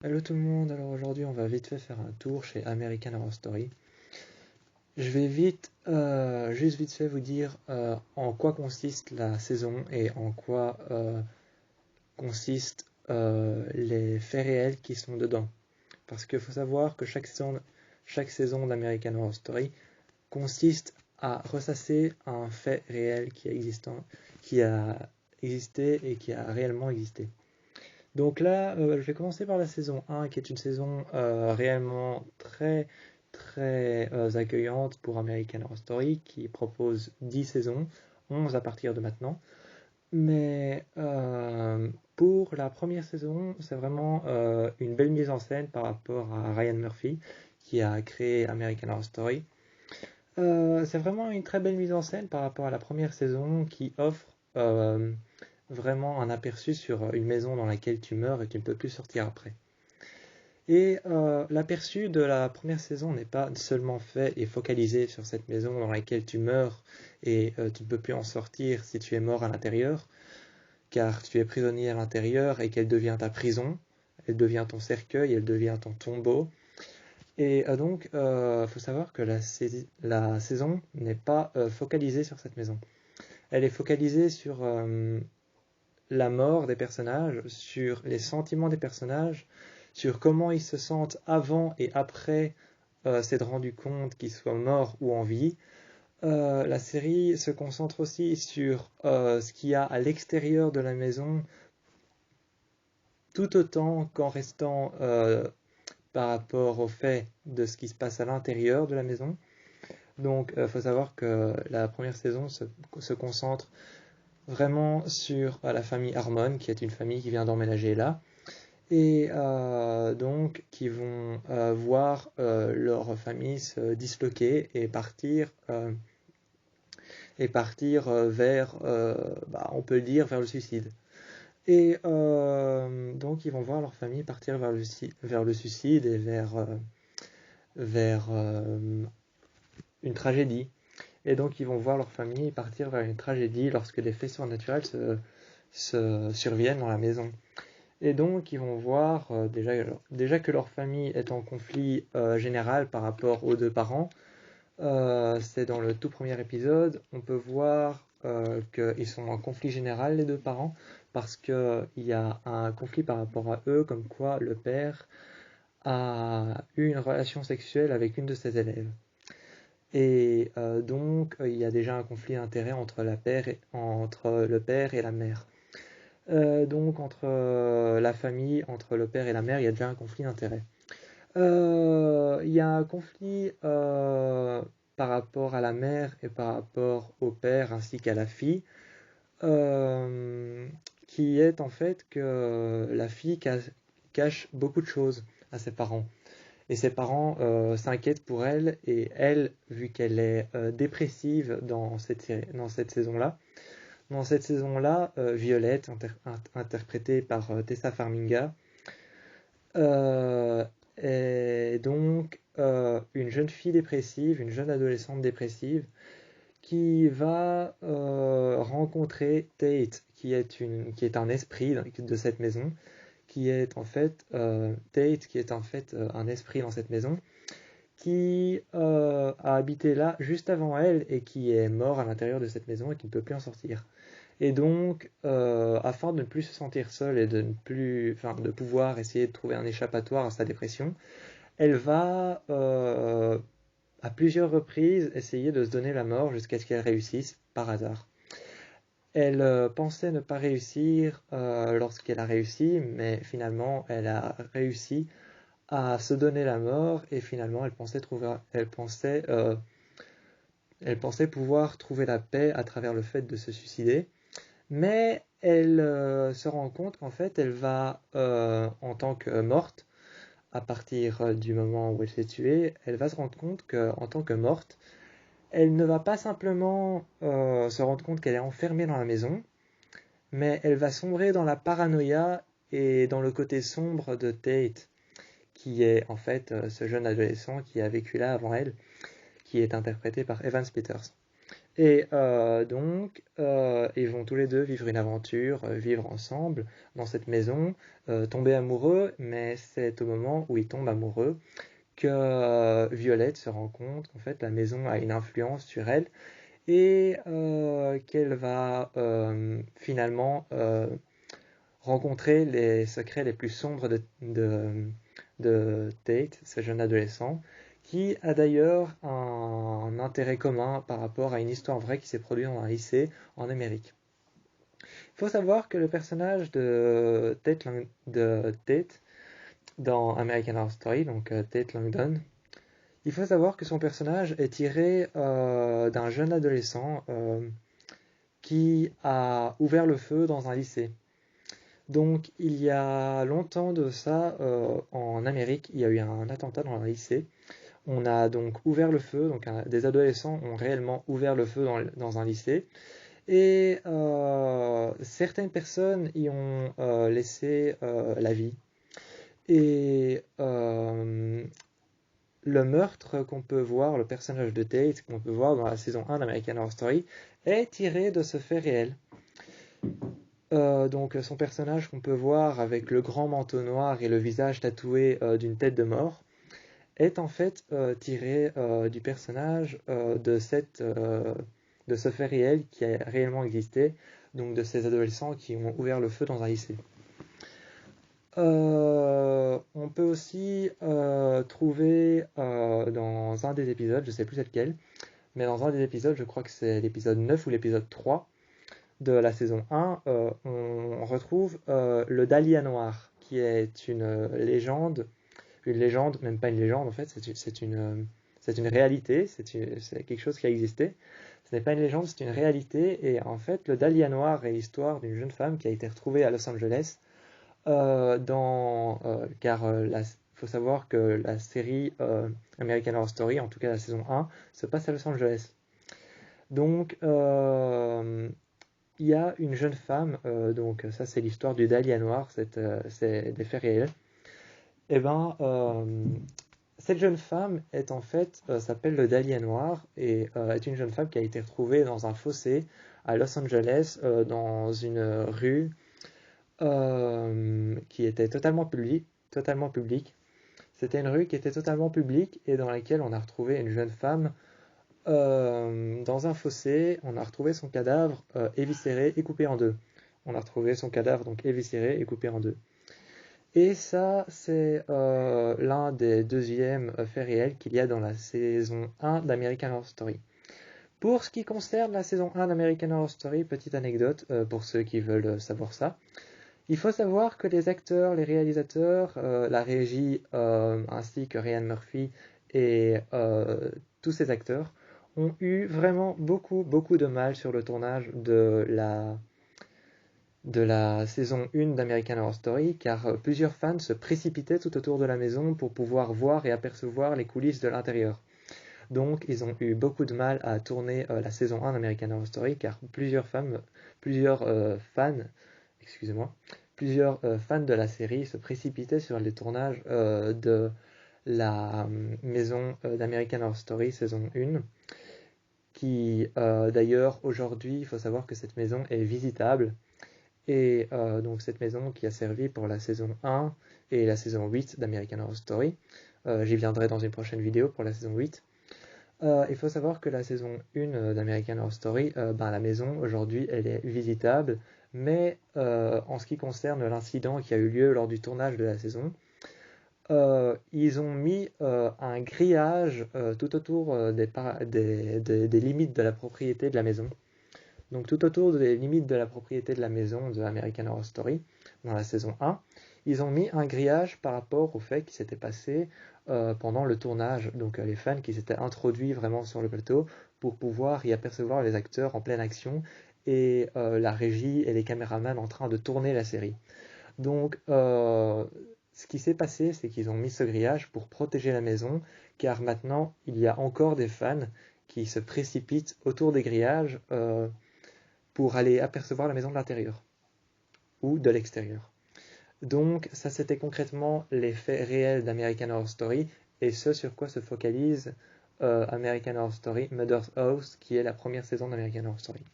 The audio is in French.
Hello tout le monde, alors aujourd'hui on va vite fait faire un tour chez American Horror Story. Je vais juste vite fait vous dire en quoi consiste la saison et en quoi consistent les faits réels qui sont dedans. Parce qu'il faut savoir que chaque saison d'American Horror Story consiste à ressasser un fait réel qui a existé et qui a réellement existé. Donc là, je vais commencer par la saison 1, qui est une saison réellement très très accueillante pour American Horror Story, qui propose 10 saisons, 11 à partir de maintenant. Mais pour la première saison, c'est vraiment une belle mise en scène par rapport à Ryan Murphy, qui a créé American Horror Story. C'est vraiment une très belle mise en scène par rapport à la première saison qui offre vraiment un aperçu sur une maison dans laquelle tu meurs et tu ne peux plus sortir après. Et l'aperçu de la première saison n'est pas seulement fait et focalisé sur cette maison dans laquelle tu meurs et tu ne peux plus en sortir si tu es mort à l'intérieur, car tu es prisonnier à l'intérieur et qu'elle devient ta prison, elle devient ton cercueil, elle devient ton tombeau. Et donc, faut savoir que la saison n'est pas focalisée sur cette maison. Elle est focalisée sur la mort des personnages, sur les sentiments des personnages, sur comment ils se sentent avant et après s'être rendu compte qu'ils soient morts ou en vie. La série se concentre aussi sur ce qu'il y a à l'extérieur de la maison, tout autant qu'en restant par rapport au fait de ce qui se passe à l'intérieur de la maison. Donc, il faut savoir que la première saison se concentre vraiment sur la famille Harmon, qui est une famille qui vient d'emménager là, et donc qui vont voir leur famille se disloquer et partir vers, on peut le dire, vers le suicide. Et donc ils vont voir leur famille partir vers le suicide et vers une tragédie. Et donc ils vont voir leur famille partir vers une tragédie lorsque des faits surnaturels se surviennent dans la maison. Et donc ils vont voir déjà que leur famille est en conflit général par rapport aux deux parents. C'est dans le tout premier épisode, on peut voir qu'ils sont en conflit général les deux parents parce qu'il y a un conflit par rapport à eux, comme quoi le père a eu une relation sexuelle avec une de ses élèves. Et donc, il y a déjà un conflit d'intérêts entre le père et la mère. Donc, entre la famille, entre le père et la mère, il y a déjà un conflit d'intérêts. Il y a un conflit par rapport à la mère et par rapport au père ainsi qu'à la fille, euh, qui est en fait que la fille cache beaucoup de choses à ses parents. Et ses parents s'inquiètent pour elle, et elle, vu qu'elle est dépressive dans cette saison-là, Violette, interprétée par Tessa Farmiga, euh, est donc une jeune fille dépressive, une jeune adolescente dépressive, qui va rencontrer Tate, qui est un esprit de cette maison, qui est en fait Tate, qui est en fait un esprit dans cette maison, qui a habité là juste avant elle et qui est mort à l'intérieur de cette maison et qui ne peut plus en sortir. Et donc, afin de ne plus se sentir seule et de pouvoir essayer de trouver un échappatoire à sa dépression, elle va à plusieurs reprises essayer de se donner la mort jusqu'à ce qu'elle réussisse par hasard. Elle pensait ne pas réussir lorsqu'elle a réussi, mais finalement elle a réussi à se donner la mort et finalement elle pensait pouvoir trouver la paix à travers le fait de se suicider. Mais elle se rend compte qu'en fait elle va en tant que morte, à partir du moment où elle s'est tuée, elle va se rendre compte qu'en tant que morte, elle ne va pas simplement se rendre compte qu'elle est enfermée dans la maison, mais elle va sombrer dans la paranoïa et dans le côté sombre de Tate, qui est en fait ce jeune adolescent qui a vécu là avant elle, qui est interprété par Evan Peters. Et donc, ils vont tous les deux vivre une aventure, vivre ensemble dans cette maison, tomber amoureux, mais c'est au moment où ils tombent amoureux que Violette se rend compte qu'en fait la maison a une influence sur elle et qu'elle va finalement rencontrer les secrets les plus sombres de Tate, ce jeune adolescent, qui a d'ailleurs un intérêt commun par rapport à une histoire vraie qui s'est produite dans un lycée en Amérique. Il faut savoir que le personnage de Tate dans American Horror Story, donc Tate Langdon, il faut savoir que son personnage est tiré d'un jeune adolescent qui a ouvert le feu dans un lycée. Donc, il y a longtemps de ça, en Amérique, il y a eu un attentat dans un lycée. On a donc ouvert le feu, donc des adolescents ont réellement ouvert le feu dans un lycée. Et certaines personnes y ont laissé la vie. Et le meurtre qu'on peut voir, le personnage de Tate qu'on peut voir dans la saison 1 d'American Horror Story, est tiré de ce fait réel. Donc son personnage qu'on peut voir avec le grand manteau noir et le visage tatoué d'une tête de mort est en fait tiré du personnage de ce fait réel qui a réellement existé, donc de ces adolescents qui ont ouvert le feu dans un lycée. On peut aussi trouver dans un des épisodes, je ne sais plus c'est lequel, mais dans un des épisodes, je crois que c'est l'épisode 9 ou l'épisode 3, de la saison 1, on retrouve le Dahlia Noir, qui est une légende, même pas une légende en fait, c'est une réalité, c'est quelque chose qui a existé. Ce n'est pas une légende, c'est une réalité, et en fait, le Dahlia Noir est l'histoire d'une jeune femme qui a été retrouvée à Los Angeles, car il faut savoir que la série American Horror Story, en tout cas la saison 1, se passe à Los Angeles. Donc, il y a une jeune femme, donc ça c'est l'histoire du Dahlia Noir, c'est des faits réels. Et ben, cette jeune femme est en fait, s'appelle le Dahlia Noir et est une jeune femme qui a été retrouvée dans un fossé à Los Angeles, dans une rue qui était totalement publique. C'était une rue qui était totalement publique et dans laquelle on a retrouvé une jeune femme dans un fossé. On a retrouvé son cadavre éviscéré et coupé en deux. On a retrouvé son cadavre donc éviscéré et coupé en deux. Et ça, c'est l'un des deuxièmes faits réels qu'il y a dans la saison 1 d'American Horror Story. Pour ce qui concerne la saison 1 d'American Horror Story, petite anecdote pour ceux qui veulent savoir ça. Il faut savoir que les acteurs, les réalisateurs, la régie, ainsi que Ryan Murphy et tous ces acteurs ont eu vraiment beaucoup de mal sur le tournage de la saison 1 d'American Horror Story, car plusieurs fans se précipitaient tout autour de la maison pour pouvoir voir et apercevoir les coulisses de l'intérieur. Donc ils ont eu beaucoup de mal à tourner la saison 1 d'American Horror Story, car plusieurs fans de la série se précipitaient sur les tournages de la maison d'American Horror Story saison 1, qui d'ailleurs aujourd'hui, il faut savoir que cette maison est visitable, et donc cette maison qui a servi pour la saison 1 et la saison 8 d'American Horror Story. J'y viendrai dans une prochaine vidéo pour la saison 8. Il faut savoir que la saison 1 d'American Horror Story, la maison aujourd'hui elle est visitable, mais en ce qui concerne l'incident qui a eu lieu lors du tournage de la saison, ils ont mis un grillage tout autour des limites de la propriété de la maison. Donc tout autour des limites de la propriété de la maison de American Horror Story, dans la saison 1, ils ont mis un grillage par rapport au fait qui s'était passé pendant le tournage. Donc les fans qui s'étaient introduits vraiment sur le plateau pour pouvoir y apercevoir les acteurs en pleine action et la régie et les caméramans en train de tourner la série. Donc ce qui s'est passé, c'est qu'ils ont mis ce grillage pour protéger la maison, car maintenant il y a encore des fans qui se précipitent autour des grillages pour aller apercevoir la maison de l'intérieur ou de l'extérieur. Donc ça c'était concrètement les faits réels d'American Horror Story et ce sur quoi se focalise American Horror Story, Mother's House, qui est la première saison d'American Horror Story.